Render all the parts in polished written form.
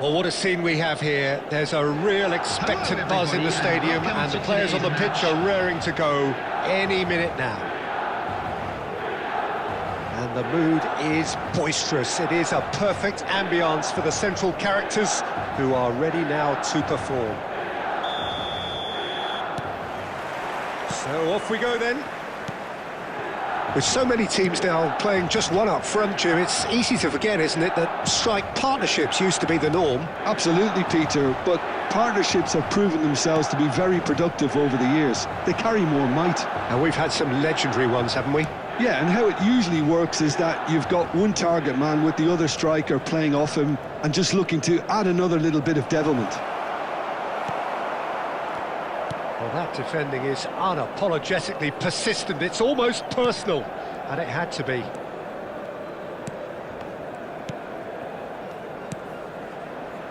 Well, what a scene we have here. There's a real expectant buzz in the stadium, and the players on the pitch are raring to go any minute now. And the mood is boisterous. It is a perfect ambience for the central characters who are ready now to perform. So off we go then. With so many teams now playing just one up front, Jim, it's easy to forget, isn't it, that strike partnerships used to be the norm? Absolutely, Peter, but partnerships have proven themselves to be very productive over the years. They carry more might. And we've had some legendary ones, haven't we? Yeah, and how it usually works is that you've got one target man with the other striker playing off him and just looking to add another little bit of devilment. Well, that defending is unapologetically persistent. It's almost personal, and it had to be.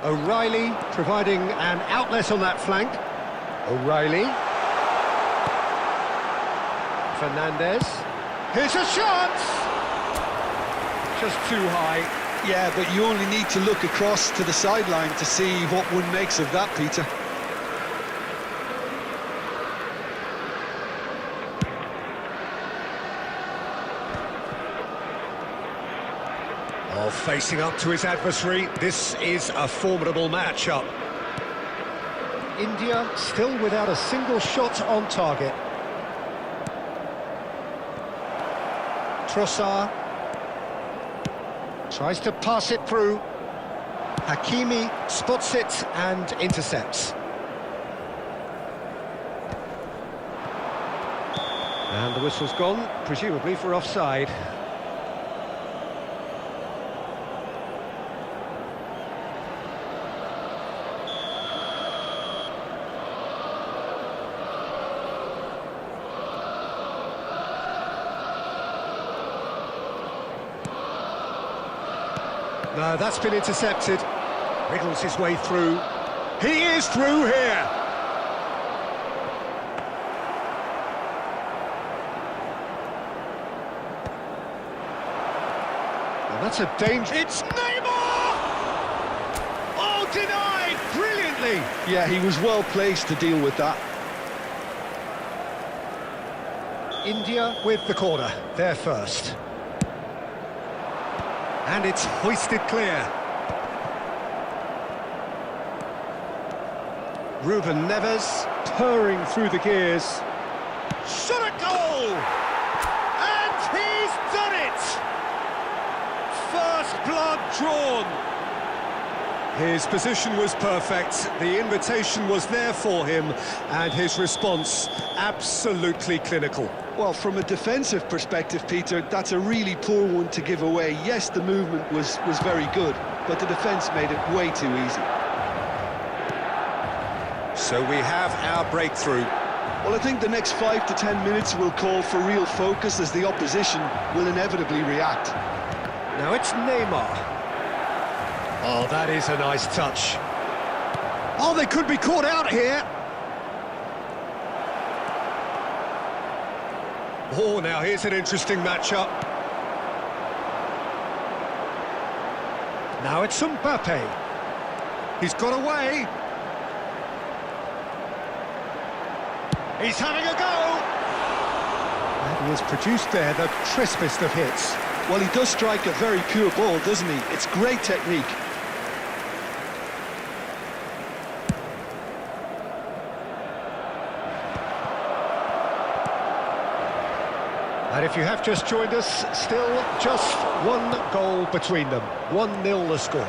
O'Reilly providing an outlet on that flank. O'Reilly. Fernandez. Here's a shot! Just too high. Yeah, but you only need to look across to the sideline to see what one makes of that, Peter. Oh, facing up to his adversary, this is a formidable match-up. India still without a single shot on target. Trossard tries to pass it through. Hakimi spots it and intercepts. And the whistle's gone, presumably for offside. No, that's been intercepted. Wriggles his way through. He is through here! And that's a danger. It's Neymar! Oh, denied! Brilliantly! Yeah, he was well placed to deal with that. India with the corner. They're first. And it's hoisted clear. Ruben Neves purring through the gears. Shot a goal! And he's done it! First blood drawn. His position was perfect, the invitation was there for him, and his response absolutely clinical. Well, from a defensive perspective, Peter, that's a really poor one to give away. Yes, the movement was very good, but the defence made it way too easy. So we have our breakthrough. Well, I think the next 5 to 10 minutes will call for real focus as the opposition will inevitably react. Now it's Neymar. Oh, that is a nice touch. Oh, they could be caught out here. Oh, now here's an interesting matchup. Now it's Mbappe. He's got away. He's having a go. And he has produced there the crispest of hits. Well, he does strike a very pure ball, doesn't he? It's great technique. And if you have just joined us, still just one goal between them. 1-0 the score.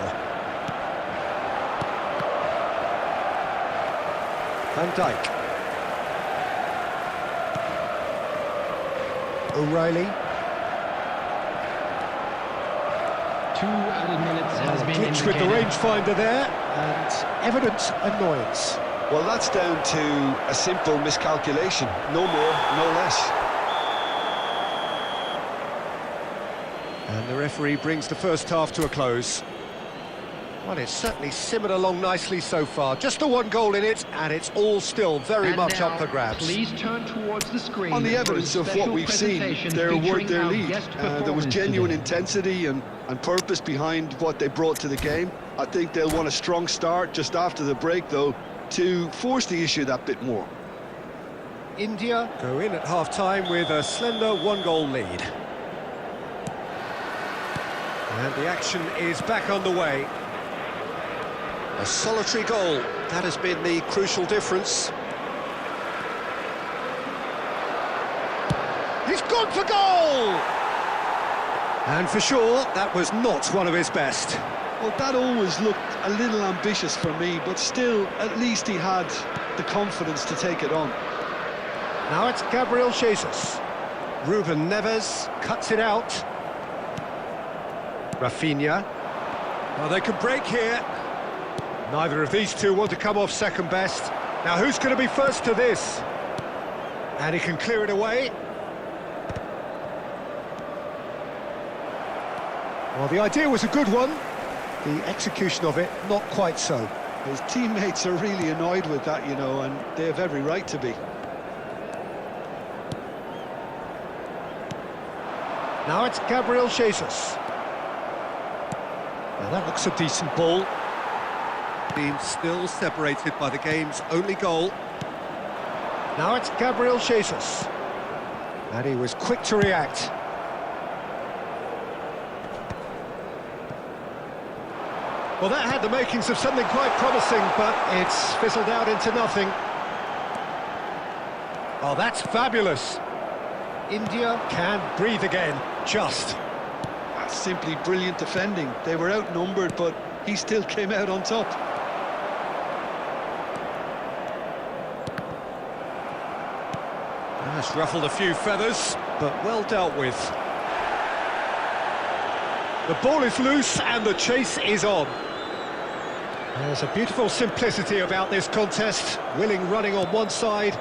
Van Dijk. O'Reilly. 2 added minutes has been Glitch indicated. with the rangefinder there, and evident annoyance. Well, that's down to a simple miscalculation. No more, no less. And the referee brings the first half to a close. Well, it's certainly simmered along nicely so far. Just the one goal in it, and it's all still very And much now, up for grabs. Please turn towards the screen. On the for a evidence of what special we've seen, presentation they're worth featuring their our lead. guest There was performance genuine today. intensity and purpose behind what they brought to the game. I think they'll want a strong start just after the break, though, to force the issue that bit more. India go in at half-time with a slender one-goal lead. And the action is back underway. A solitary goal, that has been the crucial difference. He's gone for goal! And for sure, that was not one of his best. Well, that always looked a little ambitious for me, but still, at least he had the confidence to take it on. Now it's Gabriel Jesus. Ruben Neves cuts it out. Rafinha. Well, they can break here. Neither of these two want to come off second best. Now who's going to be first to this? And he can clear it away. Well, the idea was a good one. The execution of it, not quite so. His teammates are really annoyed with that, you know, and they have every right to be. Now it's Gabriel Jesus. Now that looks a decent ball. Being still separated by the game's only goal. Now it's Gabriel Jesus. And he was quick to react. Well, that had the makings of something quite promising, but it's fizzled out into nothing. Oh, that's fabulous. India can breathe again, just. That's simply brilliant defending. They were outnumbered, but he still came out on top. That's ruffled a few feathers, but well dealt with. The ball is loose and the chase is on. There's a beautiful simplicity about this contest. Willing running on one side,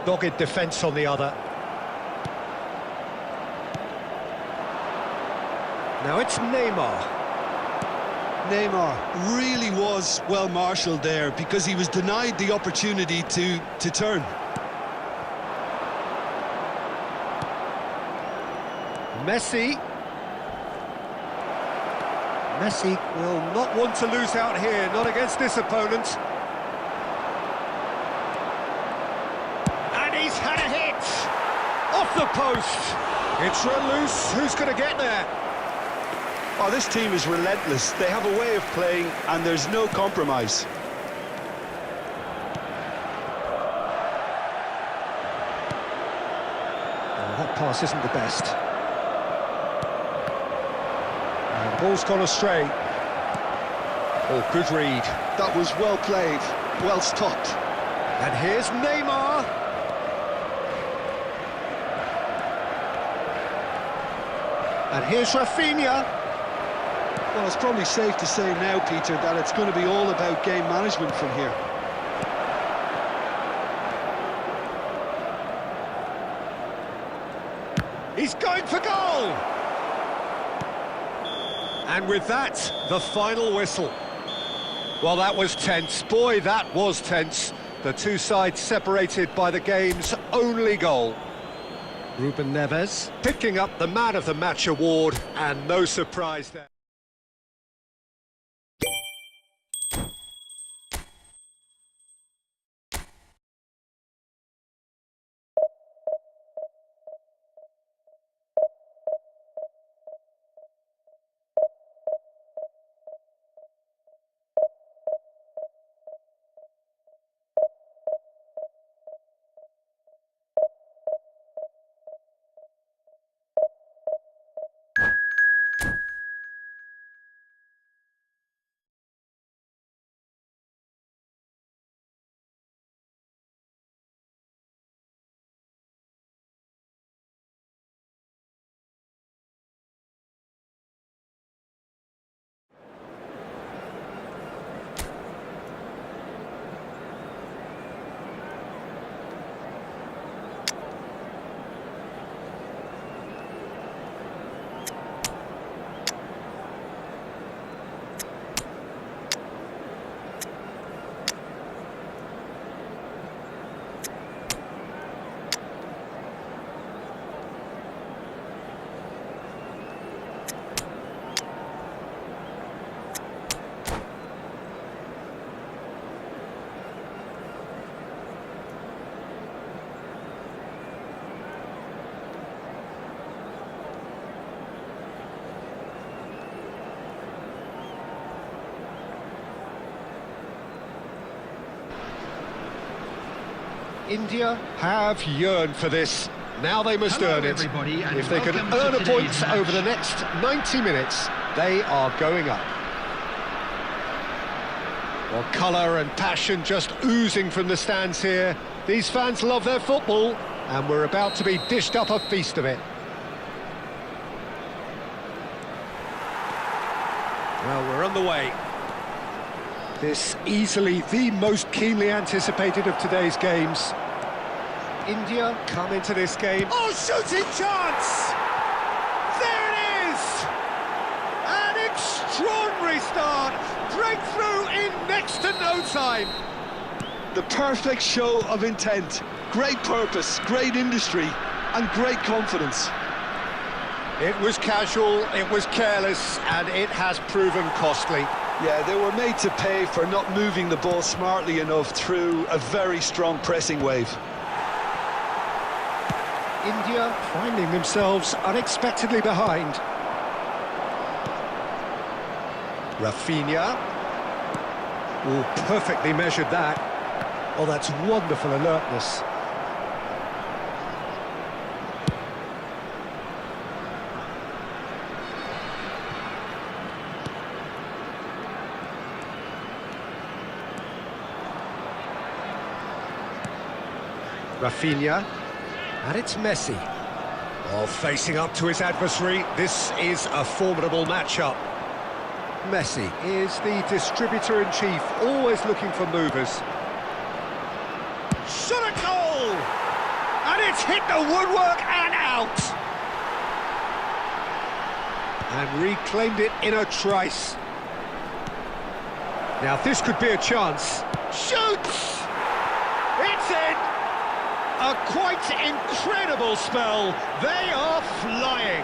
dogged defence on the other. Now it's Neymar. Neymar really was well marshalled there because he was denied the opportunity to turn. Messi. Messi will not want to lose out here, not against this opponent. And he's had a hit! Off the post! It's run loose, who's going to get there? Oh, this team is relentless. They have a way of playing and there's no compromise. Oh, that pass isn't the best. And the ball's gone astray. Oh, good read. That was well played, well stopped. And here's Neymar. And here's Rafinha. Well, it's probably safe to say now, Peter, that it's going to be all about game management from here. He's going for goal! And with that, the final whistle. Well, that was tense. Boy, that was tense. The two sides separated by the game's only goal. Ruben Neves picking up the Man of the Match award, and no surprise there. India have yearned for this. Now they must Hello, earn it. everybody, and If they can welcome to earn a point today's match. over the next 90 minutes, they are going up. Well, colour and passion just oozing from the stands here. These fans love their football, and we're about to be dished up a feast of it. Well, we're on the way. This easily the most keenly anticipated of today's games. India come into this game. Oh, shooting chance! There it is! An extraordinary start. Breakthrough in next to no time. The perfect show of intent. Great purpose, great industry, and great confidence. It was casual, it was careless, and it has proven costly. Yeah, they were made to pay for not moving the ball smartly enough through a very strong pressing wave. India finding themselves unexpectedly behind. Rafinha. Oh, perfectly measured that. Oh, that's wonderful alertness. Rafinha. And it's Messi. Oh, facing up to his adversary, this is a formidable matchup. Messi is the distributor-in-chief, always looking for movers. Shot a goal! And it's hit the woodwork and out! And reclaimed it in a trice. Now this could be a chance. Shoots! It's in! A quite incredible spell. They are flying.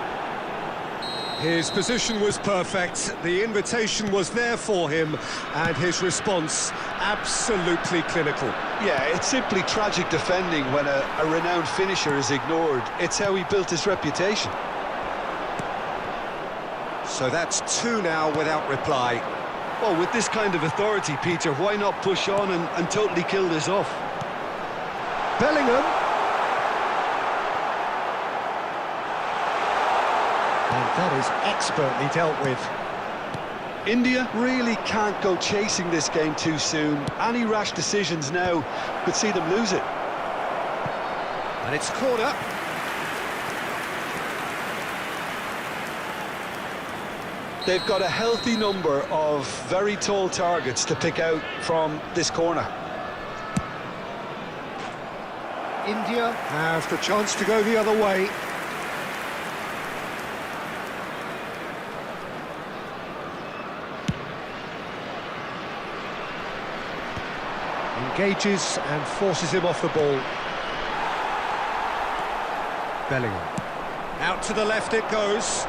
His position was perfect, the invitation was there for him, and his response absolutely clinical. Yeah, it's simply tragic defending when a renowned finisher is ignored. It's how he built his reputation. So that's two now without reply. Well, with this kind of authority, Peter, why not push on and totally kill this off? Bellingham. And that is expertly dealt with. India really can't go chasing this game too soon. Any rash decisions now could see them lose it. And it's corner. They've got a healthy number of very tall targets to pick out from this corner. India have the chance to go the other way. Engages and forces him off the ball. Bellingham. Out to the left it goes.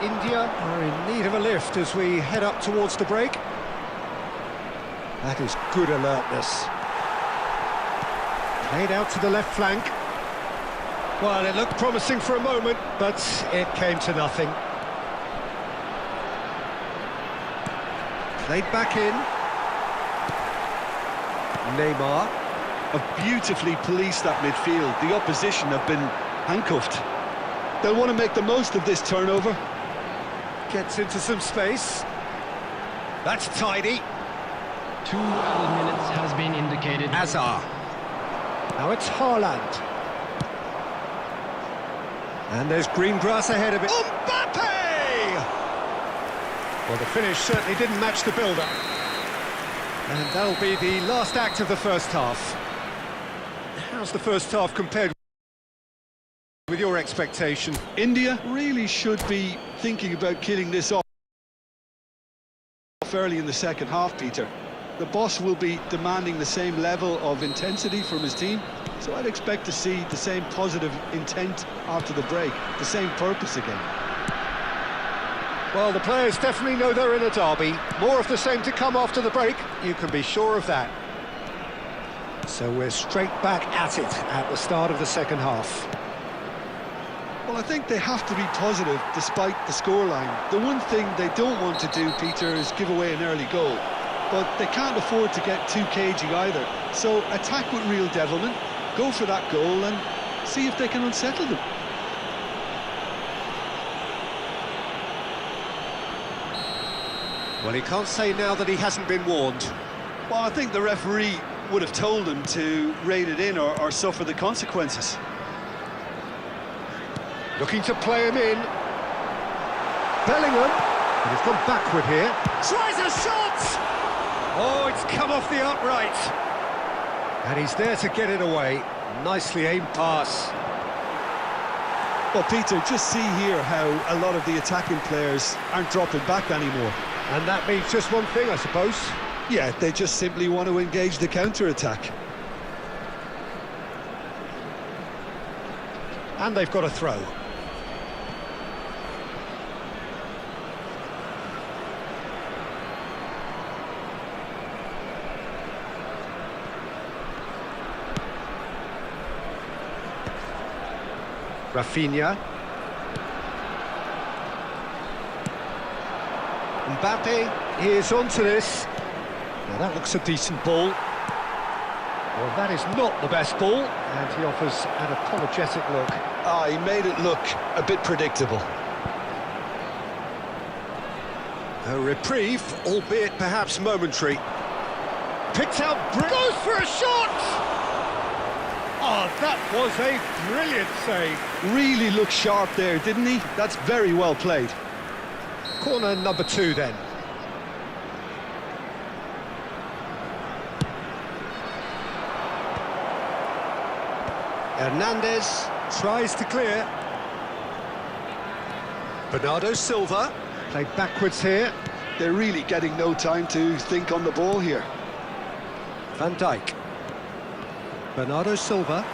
India are in need of a lift as we head up towards the break. That is good alertness. Played out to the left flank. Well, it looked promising for a moment, but it came to nothing. Played back in. Neymar. Have beautifully policed that midfield. The opposition have been handcuffed. They'll want to make the most of this turnover. Gets into some space. That's tidy. 2 added minutes has been indicated. Azar. Now it's Haaland. And there's green grass ahead of it. Mbappe! Well, the finish certainly didn't match the build-up. And that'll be the last act of the first half. How's the first half compared with your expectation? India really should be thinking about killing this off early in the second half, Peter. The boss will be demanding the same level of intensity from his team, so I'd expect to see the same positive intent after the break, the same purpose again. Well, the players definitely know they're in a derby. More of the same to come after the break, you can be sure of that. So we're straight back at it at the start of the second half. Well, I think they have to be positive despite the scoreline. The one thing they don't want to do, Peter, is give away an early goal. But they can't afford to get too cagey either. So attack with real devilment, go for that goal and see if they can unsettle them. Well, he can't say now that he hasn't been warned. Well, I think the referee would have told him to rein it in or suffer the consequences. Looking to play him in. Bellingham. And he's gone backward here. Tries a shot! Oh, it's come off the upright. And he's there to get it away. Nicely aimed pass. Well, Peter, just see here how a lot of the attacking players aren't dropping back anymore. And that means just one thing, I suppose. Yeah, they just simply want to engage the counter-attack. And they've got a throw. Rafinha. Mbappe is onto this. Now that looks a decent ball. Well, that is not the best ball, and he offers an apologetic look. Ah, he made it look a bit predictable. A reprieve, albeit perhaps momentary. Picked out, goes for a shot! Oh, that was a brilliant save. Really looked sharp there, didn't he? That's very well played. Corner number 2 then. Hernandez tries to clear. Bernardo Silva played backwards here. They're really getting no time to think on the ball here. Van Dijk. Bernardo Silva.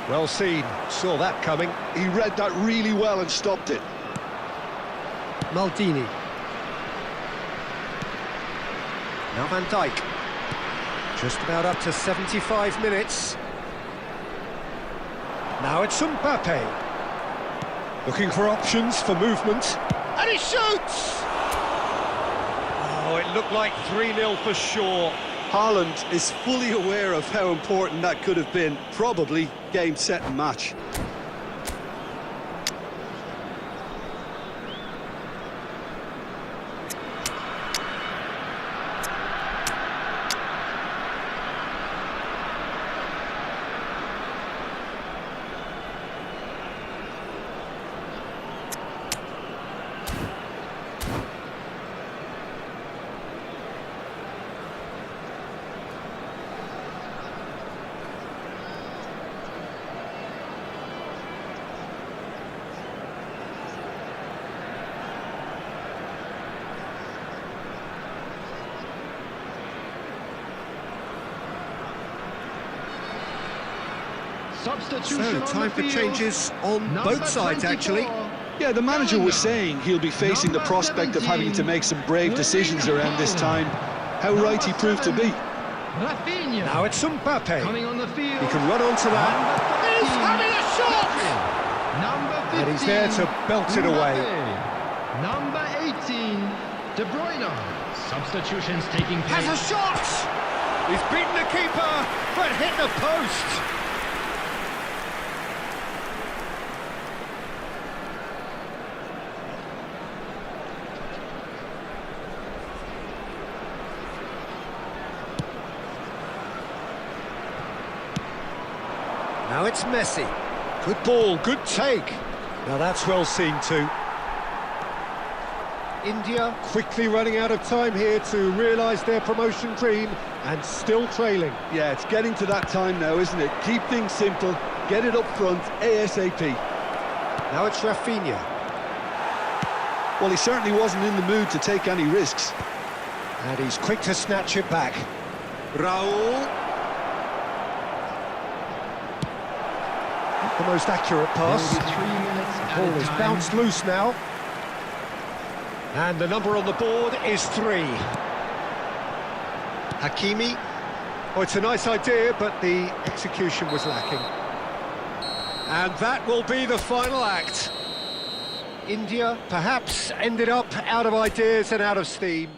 Well seen, saw that coming. He read that really well and stopped it. Maldini. Now Van Dijk. Just about up to 75 minutes. Now it's Mbappe. Looking for options for movement. And he shoots! Oh, it looked like 3-0 for sure. Haaland is fully aware of how important that could have been. Probably game, set and match. Substitution So, time for changes on Number both sides, 24. actually. Yeah, the manager was saying he'll be facing the prospect of having to make some brave decisions around this time. How right he proved to be. Rafinha. Now it's Mbappe. Coming on the field. He can run onto that. He's having a shot! Number 15. And he's there to belt it away. Mbappe. Number 18, De Bruyne. Substitutions taking place. Has a shot! He's beaten the keeper, but hit the post. Now it's Messi. Good ball, good take. Now that's well seen too. India quickly running out of time here to realise their promotion dream and still trailing. Yeah, it's getting to that time now, isn't it? Keep things simple, get it up front ASAP. Now it's Rafinha. Well, he certainly wasn't in the mood to take any risks. And he's quick to snatch it back. Raul. Not the most accurate pass. Maybe 3 minutes at Ball a is time. bounced loose now. And the number on the board is 3. Hakimi. Oh, it's a nice idea, but the execution was lacking. And that will be the final act. India perhaps ended up out of ideas and out of steam.